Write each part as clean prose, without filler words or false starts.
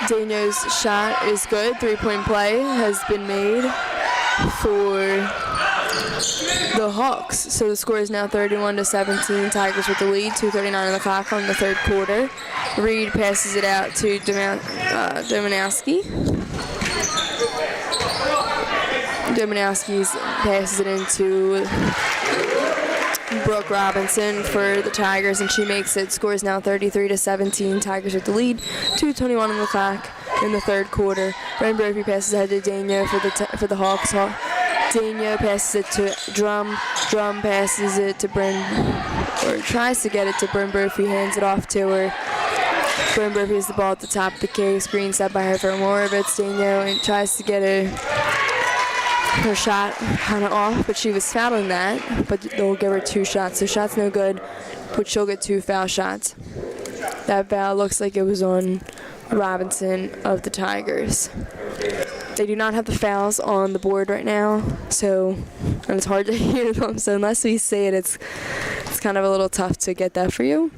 Daniel's shot is good. 3-point play has been made for the Hawks. So the score is now 31-17. Tigers with the lead. 2:39 on the clock on the third quarter. Reed passes it out to Domanowski. Domanowski passes it into Brooke Robinson for the Tigers, and she makes it. Score is now 33-17. Tigers with the lead. 2:21 on the clock in the third quarter. Bren Brophy passes ahead to Daniel for the Hawks. Daniel passes it to Drum. Drum passes it to or tries to get it to Bren Brophy. Hands it off to her. Bren Brophy has the ball at the top of the key. Screen set by her for Moravitz. Daniel and tries to get her shot kind of off, but she was fouling that, but they'll give her 2 shots. So shot's no good, but she'll get 2 foul shots. That foul looks like it was on Robinson of the Tigers. They do not have the fouls on the board right now, and it's hard to hear them, so unless we say it, it's kind of a little tough to get that for you.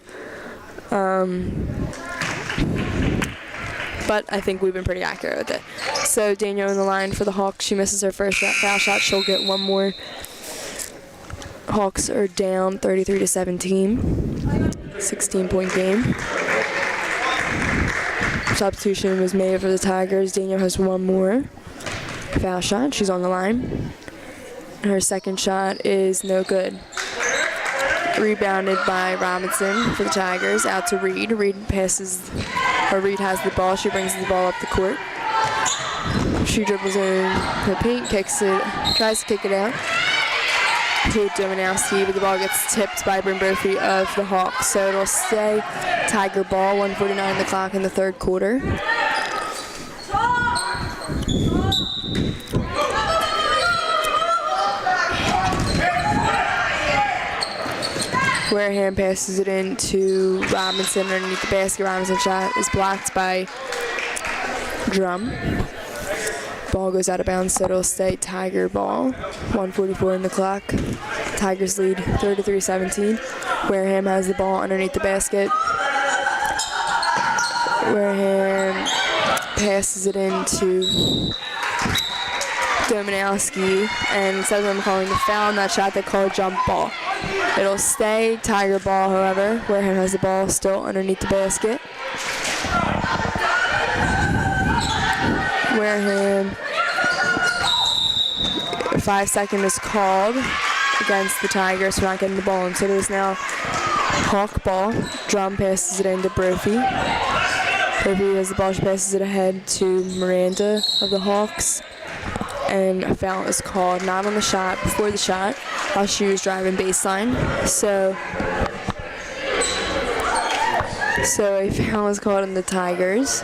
But I think we've been pretty accurate with it. So Daniel in the line for the Hawks. She misses her first foul shot. She'll get 1 more. Hawks are down 33-17. 16-point game. Substitution was made for the Tigers. Daniel has 1 more foul shot. She's on the line. Her second shot is no good. Rebounded by Robinson for the Tigers. Out to Reed. Reed has the ball. She brings the ball up the court. She dribbles in the paint, kicks it, tries to kick it out to Domanowski, but the ball gets tipped by Bren Brophy of the Hawks. So it'll stay Tiger ball. 1:49 on the clock in the third quarter. Wareham passes it in to Robinson underneath the basket. Robinson's shot is blocked by Drum. Ball goes out of bounds, so it'll stay Tiger ball. 1:44 in the clock. Tigers lead 33-17. Wareham has the ball underneath the basket. Wareham passes it into Domanowski, and instead of them calling the foul on that shot, they call a jump ball. It'll stay Tiger ball, however. Wareham has the ball still underneath the basket. Wareham, 5 seconds is called against the Tigers for not getting the ball, and so it is now Hawk ball. Drum passes it into Brophy. Brophy has the ball. She passes it ahead to Miranda of the Hawks, and a foul is called, not on the shot, before the shot, while she was driving baseline. So a foul is called on the Tigers.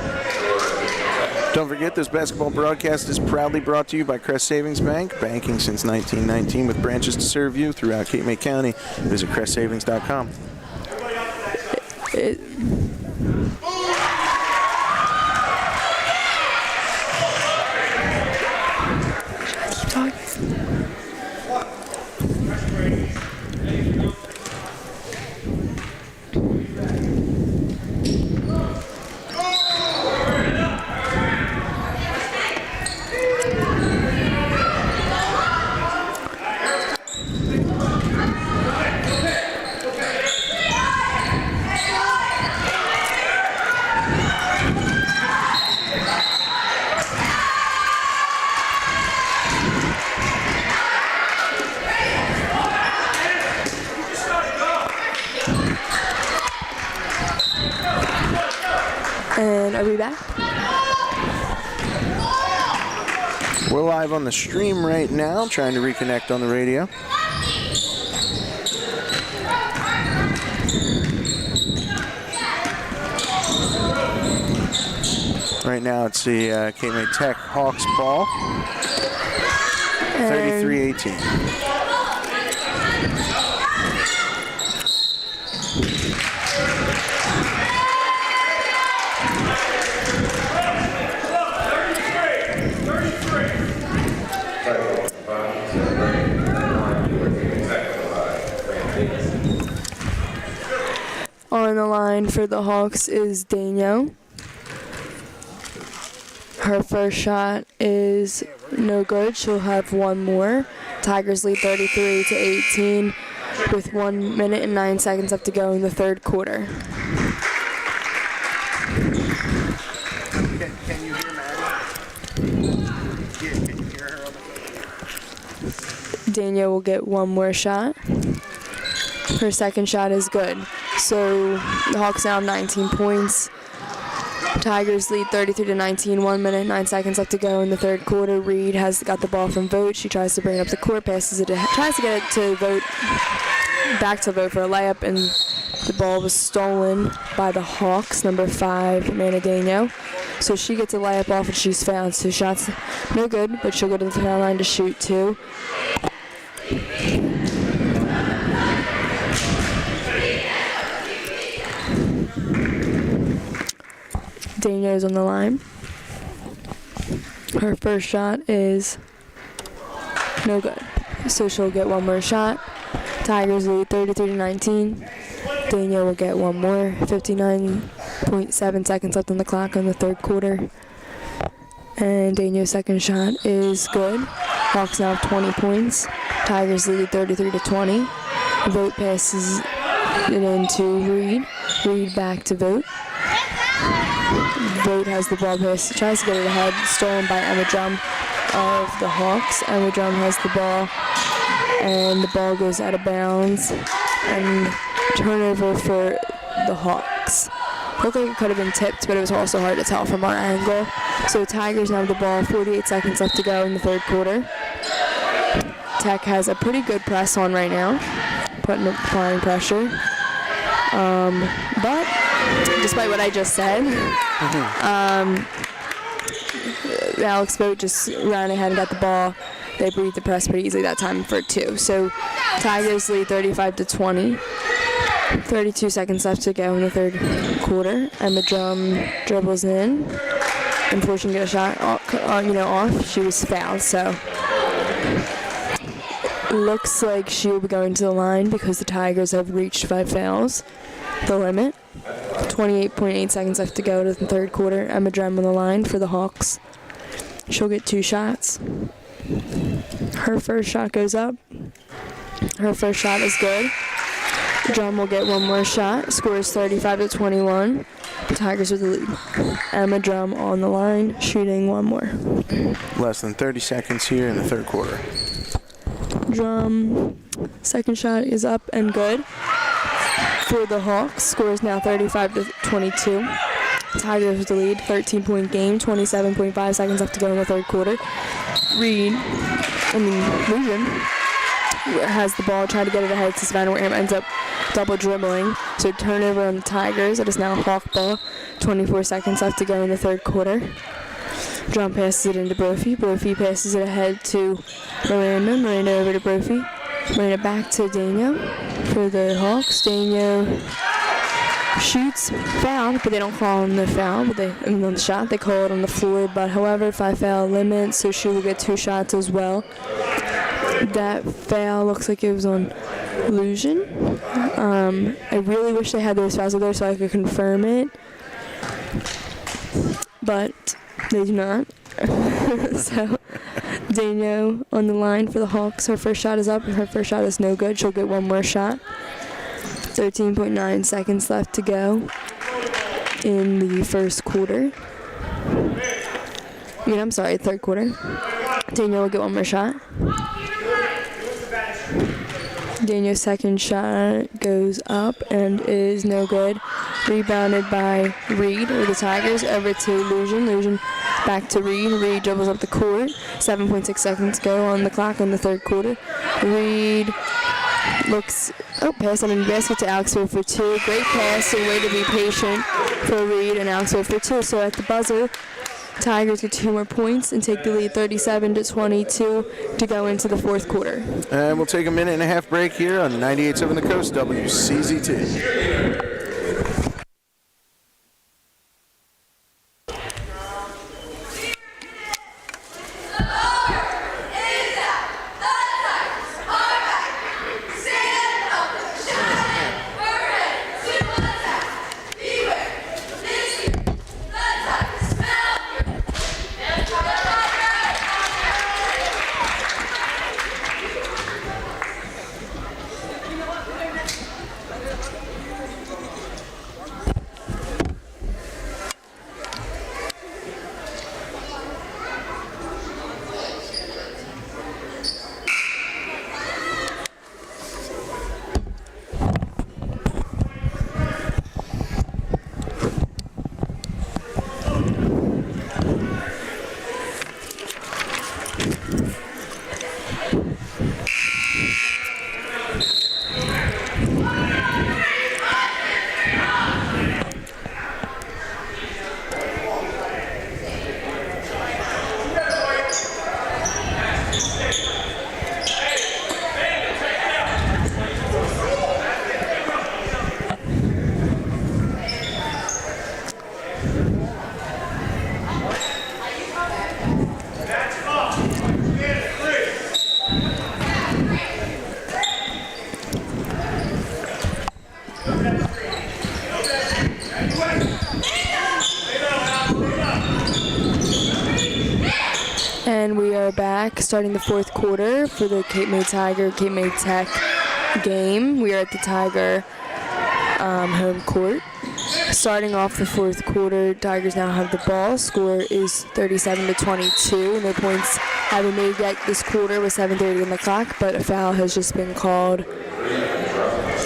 Don't forget, this basketball broadcast is proudly brought to you by Crest Savings Bank, banking since 1919 with branches to serve you throughout Cape May County. Visit CrestSavings.com. And are we back? We're live on the stream right now, trying to reconnect on the radio. Right now it's the Cape May Tech Hawks ball, 33-18. On the line for the Hawks is Daniel. Her first shot is no good. She'll have one more. Tigers lead 33-18 with 1 minute and 9 seconds left to go in the third quarter. Can you hear Maddie? Yeah, can you hear her on the phone? Danielle will get one more shot. Her second shot is good. So the Hawks now have 19 points. Tigers lead 33-19, 1 minute, 9 seconds left to go in the third quarter. Reed has got the ball from Vogt. She tries to bring it up the court, tries to get it to Vogt, back to Vogt for a layup, and the ball was stolen by the Hawks, number 5, Amanda Daniel. So she gets a layup off and she's fouled. So shots no good, but she'll go to the foul line to shoot 2. Daniel's on the line. Her first shot is no good. So she'll get one more shot. Tigers lead 33-19. Danielle will get one more. 59.7 seconds left on the clock in the third quarter. And Daniel's second shot is good. Hawks now have 20 points. Tigers lead 33-20. Vogt passes it into Reed. Reed back to Vogt. Vogt has the ball pass, tries to get it ahead, stolen by Emma Drum of the Hawks. Emma Drum has the ball, and the ball goes out of bounds, and turnover for the Hawks. Looked like it could have been tipped, but it was also hard to tell from our angle. So Tigers now have the ball, 48 seconds left to go in the third quarter. Tech has a pretty good press on right now, applying pressure. But despite what I just said, Alex Vogt just ran ahead and got the ball. They breathed the press pretty easily that time for 2. So Tigers lead 35-20. 32 seconds left to go in the third quarter. Emma Drum dribbles in. Unfortunately, get a shot off. She was fouled, so looks like she will be going to the line because the Tigers have reached 5 fouls, the limit. 28.8 seconds left to go to the third quarter. Emma Drum on the line for the Hawks. She'll get 2 shots. Her first shot goes up. Her first shot is good. Drum will get one more shot. Score is 35-21. The Tigers with the lead. Emma Drum on the line, shooting one more. Less than 30 seconds here in the third quarter. Drum, second shot is up and good. For the Hawks, score is now 35-22. Tigers with the lead, 13-point game, 27.5 seconds left to go in the third quarter. Regan has the ball, trying to get it ahead to Savannah Wareham, ends up double dribbling. So turnover on the Tigers. It is now Hawk ball. 24 seconds left to go in the third quarter. Drum passes it into Brophy. Brophy passes it ahead to Miranda. Miranda over to Brophy. Miranda back to Daniel for the Hawks. Daniel shoots, fouled, but they don't call him the foul. But on the shot, they call it on the floor. But however, 5 foul limit, so she will get 2 shots as well. That foul looks like it was on Illusion. I really wish they had those fouls there so I could confirm it, but they do not. So Danielle on the line for the Hawks. Her first shot is up, and her first shot is no good. She'll get one more shot. 13.9 seconds left to go in the first quarter. Third quarter. Danielle will get one more shot. Daniel's second shot goes up and is no good. Rebounded by Reed or the Tigers over to Illusion. Illusion back to Reed. Reed dribbles up the court. 7.6 seconds go on the clock in the third quarter. Reed pass on the basket to Alex Vogt for 2. Great pass and way to be patient for Reed and Alex Vogt for 2. So at the buzzer, Tigers get 2 more points and take the lead 37-22 to go into the fourth quarter. And we'll take a 1.5-minute break here on 98.7 The Coast, WCZT. clock, starting the fourth quarter for the Cape May Tiger, Cape May Tech game. We are at the Tiger home court. Starting off the fourth quarter, Tigers now have the ball. Score is 37-22. No points have been made yet this quarter with 7:30 on the clock, but a foul has just been called.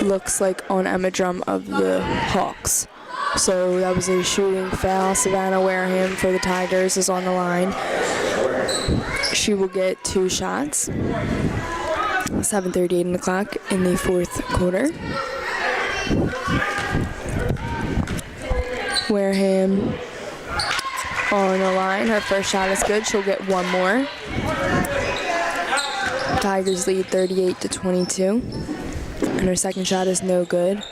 Looks like on Emma Drum of the Hawks. So that was a shooting foul. Savannah Wareham for the Tigers is on the line. She will get 2 shots. 7:38 on the clock in the fourth quarter. Wareham on the line. Her first shot is good. She'll get 1 more. Tigers lead 38-22. And her second shot is no good.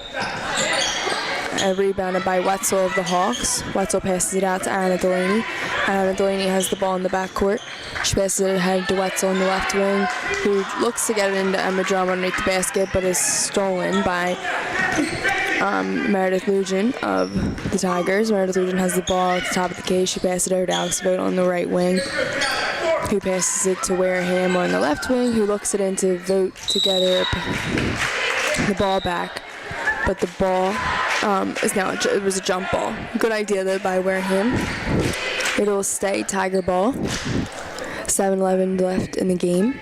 Rebounded by Wetzel of the Hawks. Wetzel passes it out to Anna Delaney. Anna Delaney has the ball in the backcourt. She passes it ahead to Wetzel in the left wing, who looks to get it into Emma Drum underneath the basket, but is stolen by Meredith Lujan of the Tigers. Meredith Lujan has the ball at the top of the key. She passes it over to Alex Vogt on the right wing, who passes it to Wareham on the left wing, who looks it into Vogt to get her the ball back. But the ball it was a jump ball. Good idea though by Wareham. It'll stay Tiger ball. 7:11 left in the game.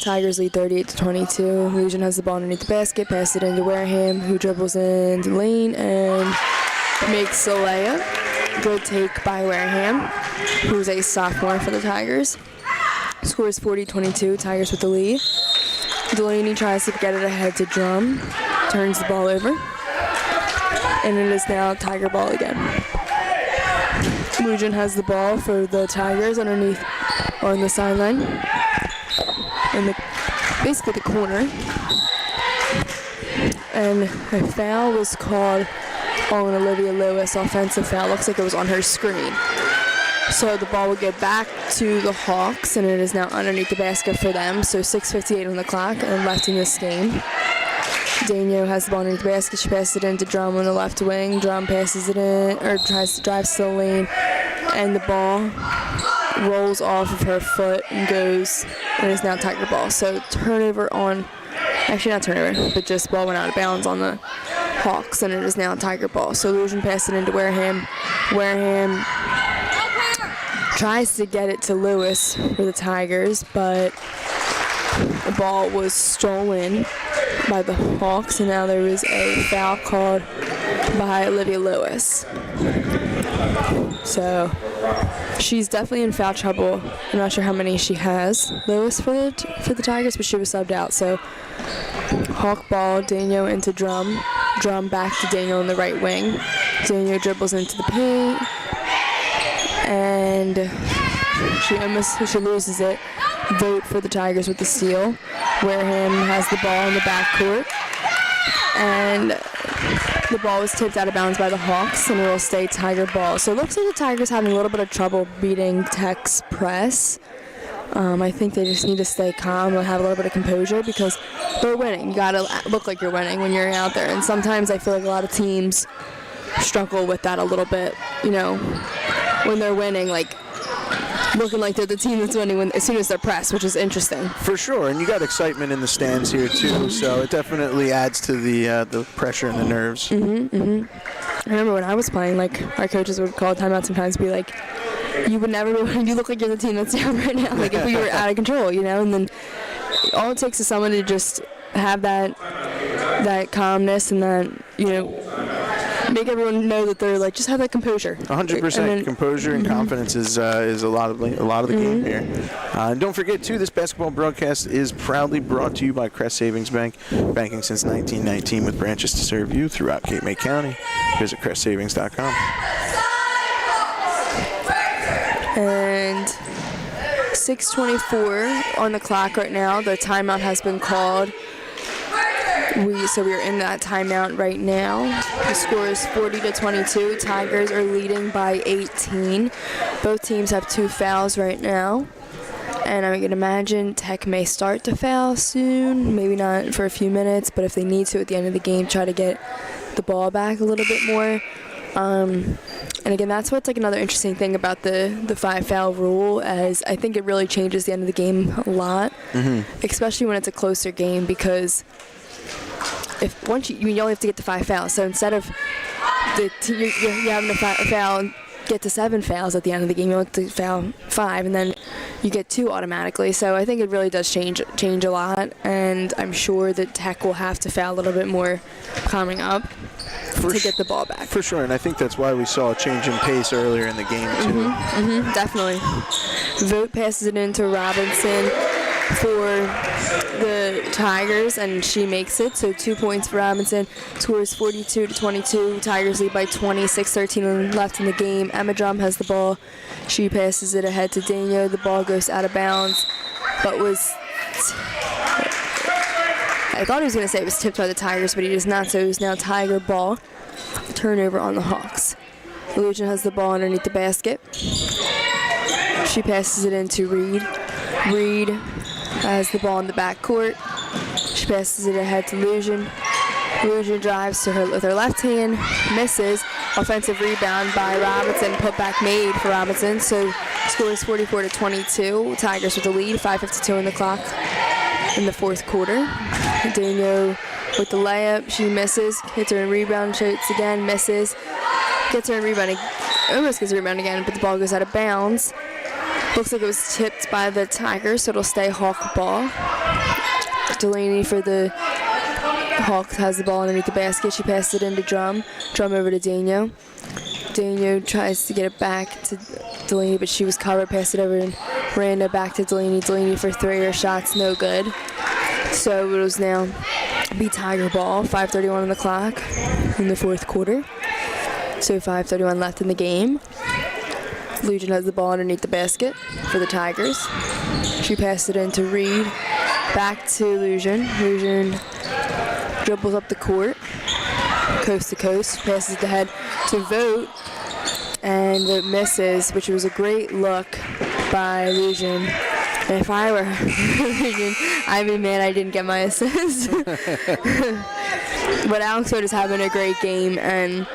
Tigers lead 38-22. Lujan has the ball underneath the basket, passes it into Wareham, who dribbles into the lane and makes a layup. Good take by Wareham, who's a sophomore for the Tigers. Score is 40-22. Tigers with the lead. Delaney tries to get it ahead to Drum, turns the ball over, and it is now Tiger ball again. Lujan has the ball for the Tigers underneath on the sideline, in basically the corner, and a foul was called on Olivia Lewis, offensive foul. Looks like it was on her screen. So the ball will get back to the Hawks, and it is now underneath the basket for them. So 6:58 on the clock and left in this game. Daniel has the ball underneath the basket. She passes it into Drum on the left wing. Drum passes it in, or drives to the lane, and the ball rolls off of her foot and goes, and is now Tiger ball. So turnover on, actually not turnover, but just ball went out of bounds on the Hawks, and it is now Tiger ball. So Lujan passed it into Wareham. Wareham tries to get it to Lewis for the Tigers, but the ball was stolen by the Hawks, and now there was a foul called by Olivia Lewis. So she's definitely in foul trouble. I'm not sure how many she has, Lewis, for the Tigers, but she was subbed out. So Hawk ball, Daniel into Drum. Drum back to Daniel in the right wing. Daniel dribbles into the paint, and she loses it. Vogt for the Tigers with the steal. Wareham has the ball in the backcourt, and the ball was tipped out of bounds by the Hawks, and it will stay Tiger ball. So it looks like the Tigers having a little bit of trouble beating Tech's press. I think they just need to stay calm and have a little bit of composure because they're winning. You gotta look like you're winning when you're out there, and sometimes I feel like a lot of teams struggle with that a little bit. You know, when they're winning, like looking like they're the team that's winning as soon as they're pressed, which is interesting. For sure, and you got excitement in the stands here too, so it definitely adds to the pressure and the nerves. I remember when I was playing, like our coaches would call timeout sometimes, be like, "You would never be. You look like you're the team that's down right now. Like if we were out of control, you know." And then all it takes is someone to just have that calmness and that, you know, make everyone know that they're like, just have that composure. 100% composure and confidence is a lot of the game here. And don't forget too, this basketball broadcast is proudly brought to you by Crest Savings Bank, banking since 1919 with branches to serve you throughout Cape May County. Visit CrestSavings.com. And 6:24 on the clock right now. The timeout has been called. So we are in that timeout right now. The score is 40-22. Tigers are leading by 18. Both teams have 2 fouls right now. And I can imagine Tech may start to foul soon. Maybe not for a few minutes, but if they need to at the end of the game, try to get the ball back a little bit more. And again, that's what's like another interesting thing about the 5-foul rule, as I think it really changes the end of the game a lot, especially when it's a closer game, because if once you only have to get to 5 fouls, so instead of you're having a foul and get to 7 fouls at the end of the game, you have to foul 5, and then you get 2 automatically. So I think it really does change a lot, and I'm sure that Tech will have to foul a little bit more coming up to get the ball back. For sure, and I think that's why we saw a change in pace earlier in the game, too. Definitely. Vogt passes it into Robinson for the Tigers, and she makes it. So 2 points for Robinson. Scores 42-22. Tigers lead by 26-13 left in the game. Emma Drum has the ball. She passes it ahead to Daniel. The ball goes out of bounds, but I thought he was going to say it was tipped by the Tigers, but he does not, so it is now Tiger ball. Turnover on the Hawks. Lujan has the ball underneath the basket. She passes it into Reed. Reed has the ball in the backcourt. She passes it ahead to Lujan. Lujan drives to her with her left hand, misses. Offensive rebound by Robinson, putback made for Robinson, so scores 44-22. Tigers with the lead, 5:52 on the clock in the fourth quarter. Daniel with the layup, she misses, hits her in rebound, shoots again, misses, gets her in rebound, almost gets a rebound again, but the ball goes out of bounds. Looks like it was tipped by the Tigers, so it'll stay Hawk ball. Delaney for the Hawks has the ball underneath the basket. She passes it into Drum. Drum over to Daniel. Daniel tries to get it back to Delaney, but she was covered. Passed it over and Miranda back to Delaney. Delaney for 3. Her shot's no good. So it was now be Tiger ball. 5:31 on the clock in the fourth quarter. So 5:31 left in the game. Lujan has the ball underneath the basket for the Tigers. She passed it into Reed. Back to Lujan. Lujan dribbles up the court, coast to coast, passes it ahead to Vogt, and it misses, which was a great look by Lujan. And if I were Lujan, I'd be mad I didn't get my assist. But Alex Vogt is having a great game, and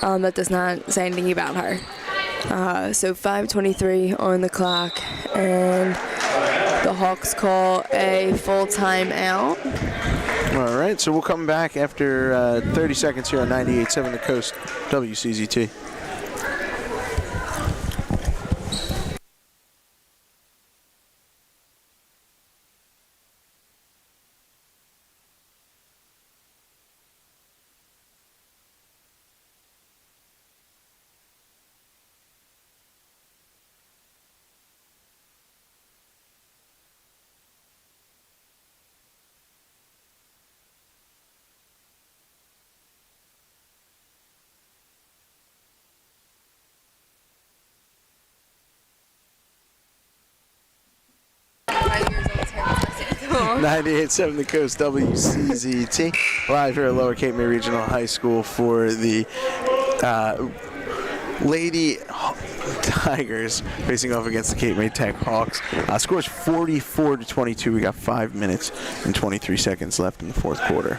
that does not say anything about her. So 5:23 on the clock, and the Hawks call a full timeout. All right, so we'll come back after 30 seconds here on 98.7 The Coast, WCZT. Five years old, 98.7 The Coast, WCZT. Live here at Lower Cape May Regional High School for the Lady Tigers facing off against the Cape May Tech Hawks. Scores 44-22. We got 5 minutes and 23 seconds left in the fourth quarter.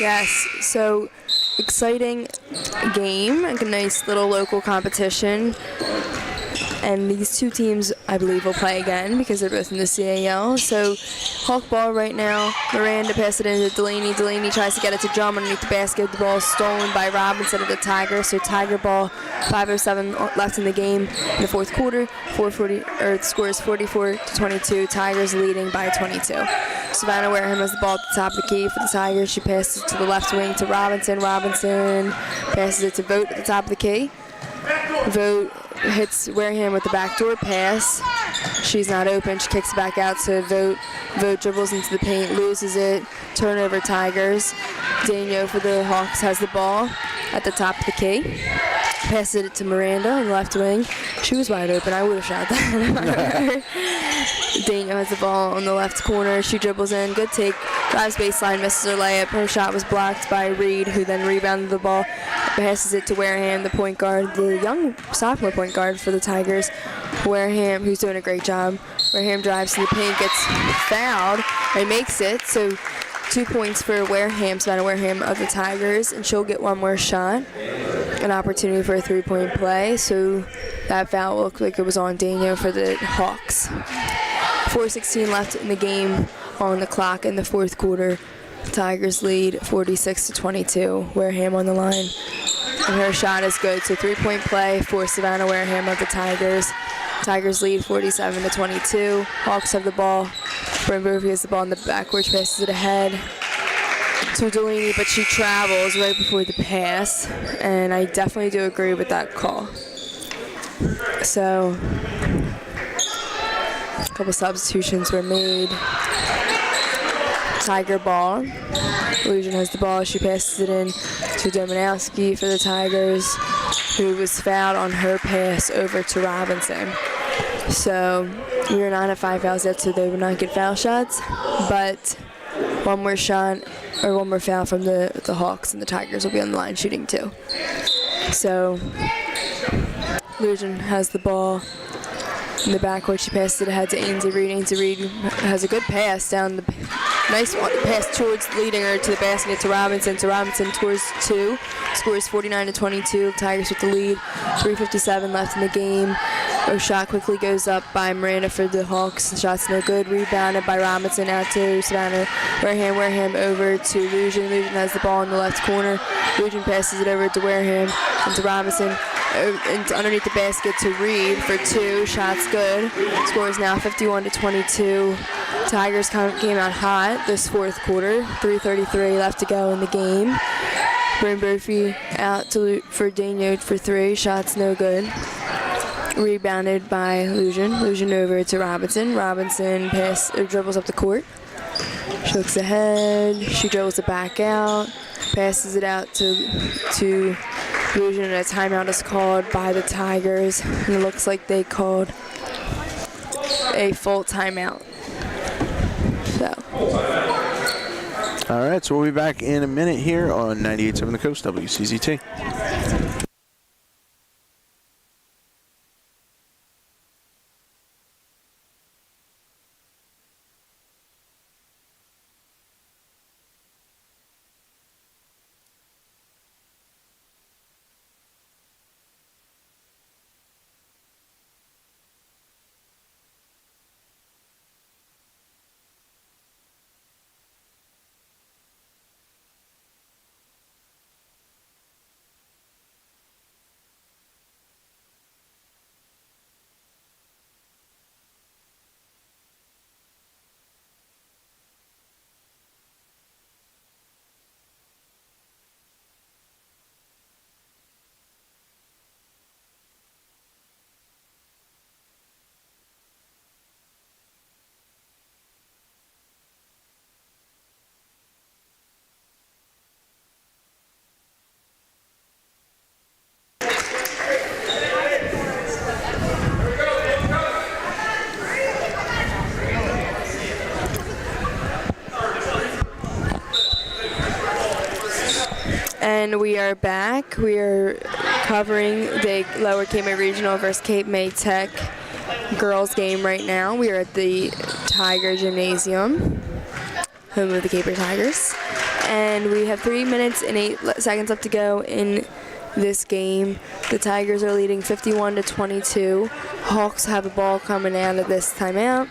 Yes, so exciting game, like a nice little local competition. And these two teams, I believe, will play again because they're both in the CAL. So Hawk ball right now. Miranda passes it into Delaney. Delaney tries to get it to Drum underneath the basket. The ball is stolen by Robinson of the Tigers. So Tiger ball, 5:07 left in the game in the fourth quarter. The score is 44-22. Tigers leading by 22. Savannah Wareham has the ball at the top of the key for the Tigers. She passes it to the left wing to Robinson. Robinson passes it to Vogt at the top of the key. Vogt hits Wareham with the backdoor pass. She's not open. She kicks it back out to Vogt. Vogt dribbles into the paint, loses it. Turnover Tigers. Daniel for the Hawks has the ball at the top of the key. Passes it to Miranda on the left wing. She was wide open. I would have shot that. Daniel has the ball on the left corner. She dribbles in. Good take. Drives baseline, misses her layup. Her shot was blocked by Reed, who then rebounded the ball. Passes it to Wareham, the point guard, the young sophomore point guard for the Tigers. Wareham, who's doing a great job. Wareham drives to the paint, gets fouled, and makes it. So 2 points for Wareham, Savannah Wareham of the Tigers, and she'll get one more shot. an opportunity for a three-point play, so that foul looked like it was on Daniel for the Hawks. 4:16 left in the game on the clock in the fourth quarter. Tigers lead 46-22. Wareham on the line. And her shot is good. So three-point play for Savannah Wareham of the Tigers. Tigers lead 47-22. Hawks have the ball. Bryn Murphy has the ball in the backcourt, passes it ahead to Delaney, but she travels right before the pass. And I definitely do agree with that call. So a couple substitutions were made. Tiger ball. Illusion has the ball. She passes it in to Dominowski for the Tigers, who was fouled on her pass over to Robinson. So we are not at 5 fouls yet, so they will not get foul shots. But one more shot or one more foul from the Hawks, and the Tigers will be on the line shooting too. So Illusion has the ball in the backcourt. She passes it ahead to Ainsley Reed. Ainsley Reed has a good pass down the nice one pass towards leading her to the basket to Robinson. So Robinson towards two, scores 49-22. Tigers with the lead. 3:57 left in the game. A shot quickly goes up by Miranda for the Hawks. The shot's no good. Rebounded by Robinson out to Savannah Wareham. Wareham over to Illusion. Illusion has the ball in the left corner. Illusion passes it over to Wareham and to Robinson. And underneath the basket to Reed for two. Shots good. Score is now 51-22. Tigers came out hot this fourth quarter. 3:33 left to go in the game. Bryn Murphy out for Daniel for three. Shots no good. Rebounded by Illusion. Illusion over to Robinson. Robinson dribbles up the court. She looks ahead. She dribbles it back out. Passes it out to Illusion, and a timeout is called by the Tigers. And it looks like they called a full timeout. So. All right, so we'll be back in a minute here on 98.7 The Coast, WCZT. And we are back. We are covering the Lower Cape May Regional versus Cape May Tech girls game right now. We are at the Tiger Gymnasium, home of the Cape May Tigers. And we have 3 minutes and 8 seconds left to go in this game. The Tigers are leading 51-22. Hawks have a ball coming out of this timeout.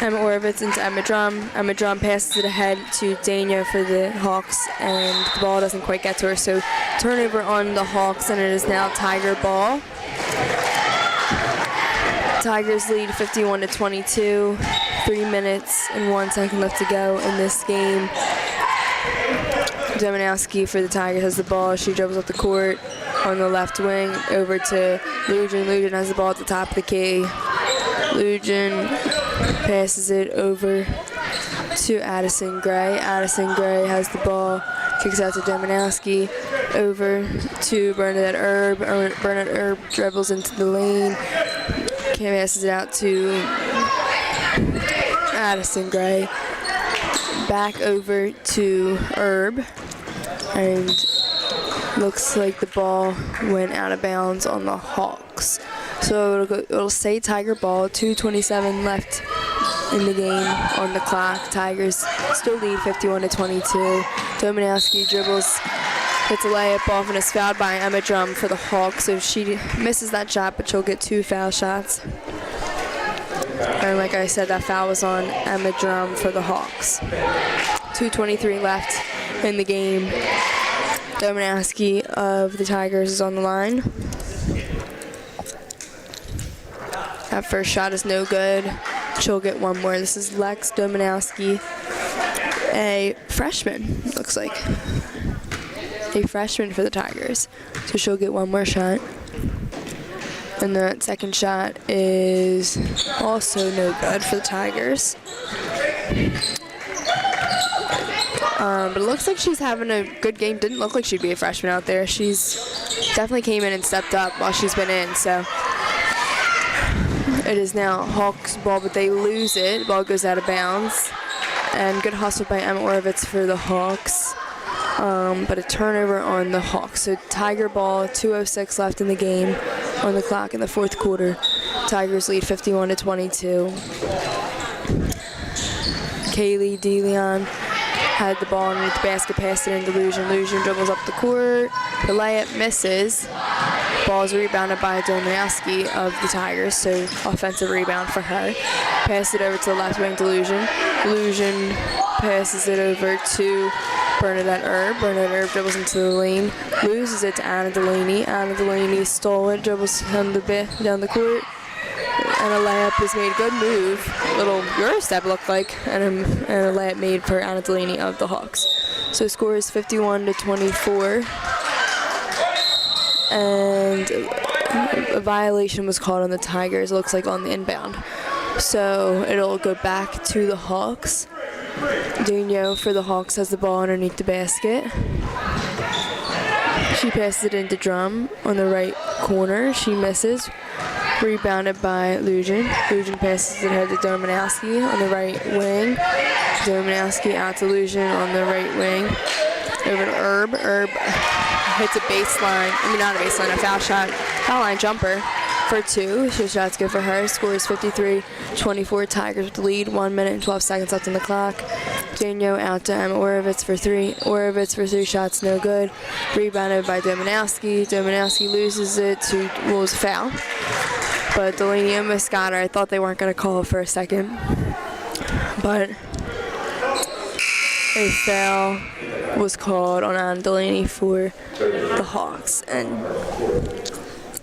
Emma Orovitz into Emma Drum. Emma Drum passes it ahead to Dania for the Hawks, and the ball doesn't quite get to her. So turnover on the Hawks, and it is now Tiger ball. Tigers lead 51-22. 3 minutes and 1 second left to go in this game. Dominowski for the Tigers has the ball. She dribbles up the court on the left wing over to Lujan. Lujan has the ball at the top of the key. Lujan passes it over to Addison Gray. Addison Gray has the ball, kicks out to Dominowski, over to Bernadette Erb. Bernadette Erb dribbles into the lane, passes it out to Addison Gray. Back over to Erb, and looks like the ball went out of bounds on the Hawks. So it'll say Tiger ball. 2:27 left in the game on the clock. Tigers still lead 51-22. Dominowski dribbles Gets a layup off and is fouled by Emma Drum for the Hawks. So she misses that shot, but she'll get 2 foul shots. And like I said, that foul was on Emma Drum for the Hawks. 2:23 left in the game. Domanowski of the Tigers is on the line. That first shot is no good. She'll get one more. This is Lex Domanowski, a freshman, looks like. A freshman for the Tigers. So she'll get one more shot. And that second shot is also no good for the Tigers. But it looks like she's having a good game. Didn't look like she'd be a freshman out there. She's definitely came in and stepped up while she's been in. So it is now Hawks ball, but they lose it. Ball goes out of bounds. And good hustle by Emma Orovitz for the Hawks. But a turnover on the Hawks. So Tiger ball, 2:06 left in the game on the clock in the fourth quarter. Tigers lead 51-22. Kaylee DeLeon had the ball underneath the basket, passed it into Lujan. Lujan dribbles up the court. The layup misses. Ball's rebounded by Domanowski of the Tigers, so offensive rebound for her. Pass it over to the left wing to Lujan. Lujan passes it over to Bernadette Erb. Bernadette Erb dribbles into the lane, loses it to Anna Delaney. Anna Delaney stole it, dribbles down the court, and a layup is made. Good move. Little Euro step looked like, and a layup made for Anna Delaney of the Hawks. So score is 51-24. And a violation was called on the Tigers, it looks like on the inbound. So it'll go back to the Hawks. Duno for the Hawks has the ball underneath the basket. She passes it into Drum on the right corner. She misses. Rebounded by Lujan. Lujan passes it ahead to Domanowski on the right wing. Domanowski out to Lujan on the right wing. Over to Erb. Erb hits a baseline. Not a baseline, a foul shot. Foul line jumper for 2. So shot's good for her. Scores 53-24. Tigers with the lead. 1 minute and 12 seconds left on the clock. Janyo out to Emma Orovitz for 3. Orovitz for 3 shots, no good. Rebounded by Domanowski. Domanowski loses it to Wolves foul. But Delaney almost got her. I thought they weren't going to call it for a second. But a foul was called on Anna Delaney for the Hawks. And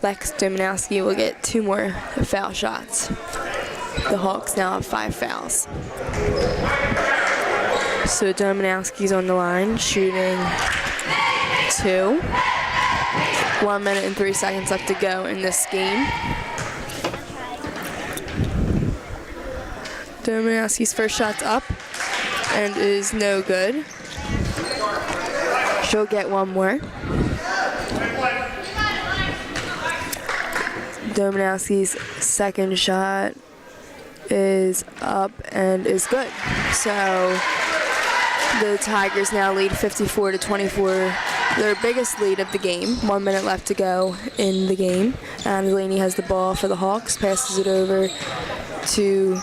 Lex Domanowski will get 2 more foul shots. The Hawks now have 5 fouls. So Domanowski's on the line, shooting 2. 1 minute and 3 seconds left to go in this game. Domanowski's first shot's up and is no good. She'll get 1 more. Domanowski's second shot is up and is good. So the Tigers now lead 54-24. Their biggest lead of the game. 1 minute left to go in the game. And Delaney has the ball for the Hawks. Passes it over to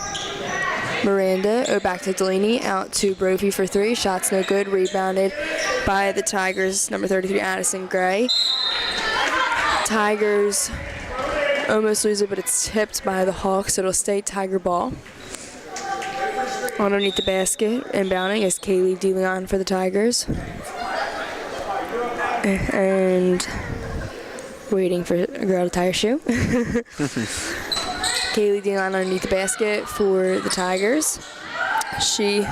Miranda, or back to Delaney, out to Brophy for 3. Shots no good. Rebounded by the Tigers, number 33, Addison Gray. Tigers almost lose it, but it's tipped by the Hawks, so it'll stay Tiger ball. Underneath the basket, inbounding is Kaylee DeLeon for the Tigers. And waiting for a girl to tie her shoe. Kaylee DeLeon underneath the basket for the Tigers. She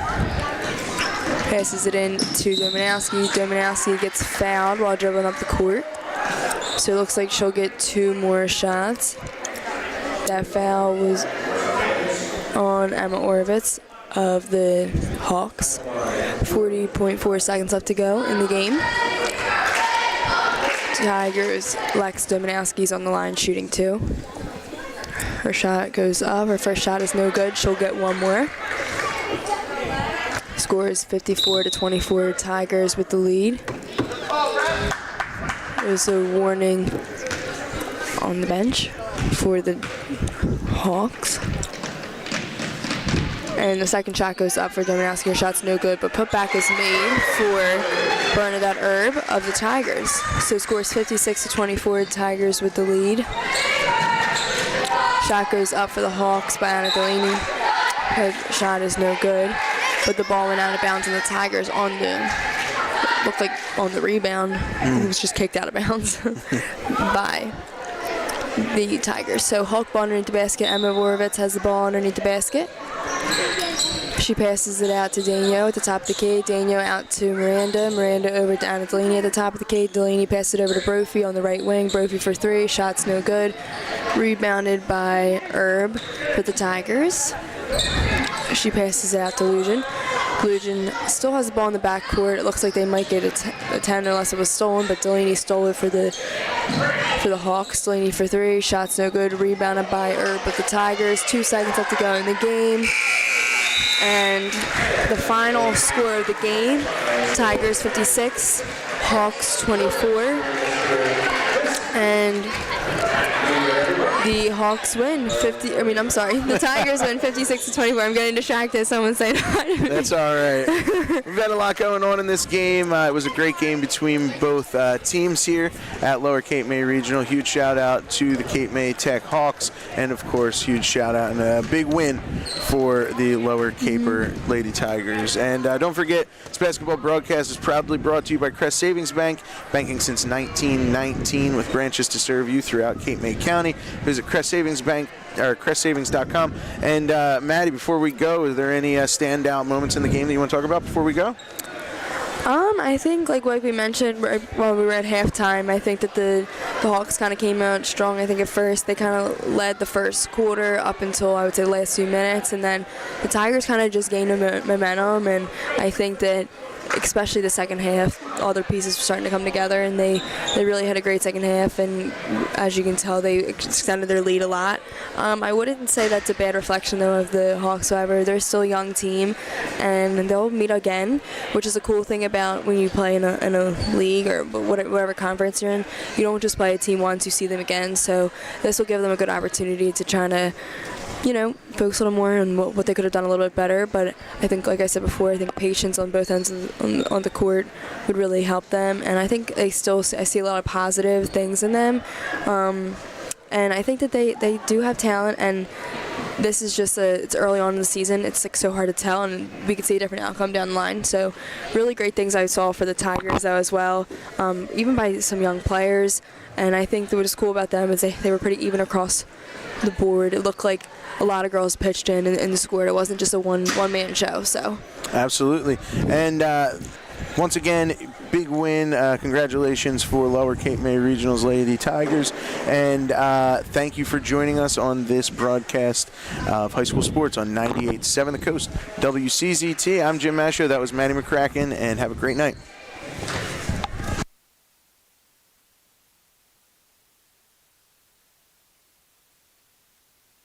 passes it in to Domanowski. Domanowski gets fouled while dribbling up the court. So it looks like she'll get 2 more shots. That foul was on Emma Orovitz of the Hawks. 40.4 seconds left to go in the game. Tigers, Lex Domanowski's on the line shooting 2. Her shot goes up. Her first shot is no good. She'll get 1 more. Score is 54-24. Tigers with the lead. There's a warning on the bench for the Hawks. And the second shot goes up for Domanowski. Her shot's no good, but putback is made for Bernadette Erb of the Tigers. So scores 56-24, Tigers with the lead. Shot goes up for the Hawks by Anna Delaney. Her shot is no good, but the ball went out of bounds, and the Tigers looked like on the rebound. It was just kicked out of bounds by the Tigers. So Hawk ball underneath the basket. Emma Vorovitz has the ball underneath the basket. She passes it out to Daniel at the top of the key. Daniel out to Miranda. Miranda over to Anna Delaney at the top of the key. Delaney passes it over to Brophy on the right wing. Brophy for three. Shot's no good. Rebounded by Erb for the Tigers. She passes it out to Lujan. Lujan still has the ball in the backcourt. It looks like they might get a 10 unless it was stolen, but Delaney stole it for the Hawks. Delaney for three. Shot's no good. Rebounded by Erb with the Tigers. 2 seconds left to go in the game. And the final score of the game, Tigers 56, Hawks 24. And the Hawks win the Tigers win 56-24. I'm getting distracted. Someone saying hi to me. That's all right. We've got a lot going on in this game. It was a great game between both teams here at Lower Cape May Regional. Huge shout out to the Cape May Tech Hawks, and of course, huge shout out and a big win for the Lower Caper Lady Tigers. And don't forget, this basketball broadcast is proudly brought to you by Crest Savings Bank, banking since 1919 with branches to serve you throughout Cape May County. Visit Crest Savings Bank or CrestSavings.com. And Maddie, before we go, is there any standout moments in the game that you want to talk about before we go? I think, like we mentioned while we were at halftime, I think that the Hawks kind of came out strong. I think at first they kind of led the first quarter up until, I would say, the last few minutes, and then the Tigers kind of just gained momentum, and I think that especially the second half, all their pieces were starting to come together, and they really had a great second half, and as you can tell, they extended their lead a lot. I wouldn't say that's a bad reflection, though, of the Hawks. However, they're still a young team, and they'll meet again, which is a cool thing about when you play in a league or whatever conference you're in. You don't just play a team once, you see them again, so this will give them a good opportunity to try to focus a little more on what they could have done a little bit better. But I think, like I said before, I think patience on both ends on the court would really help them. And I think I see a lot of positive things in them. And I think that they do have talent, and this is just it's early on in the season. It's like so hard to tell, and we could see a different outcome down the line. So really great things I saw for the Tigers, though, as well, even by some young players. And I think what is cool about them is they were pretty even across the board. It looked like a lot of girls pitched in and scored. It wasn't just a one-man show. So absolutely. And once again, big win. Congratulations for Lower Cape May Regional's Lady Tigers. And thank you for joining us on this broadcast of high school sports on 98.7 The Coast. WCZT. I'm Jim Mascio. That was Maddie McCracken. And have a great night.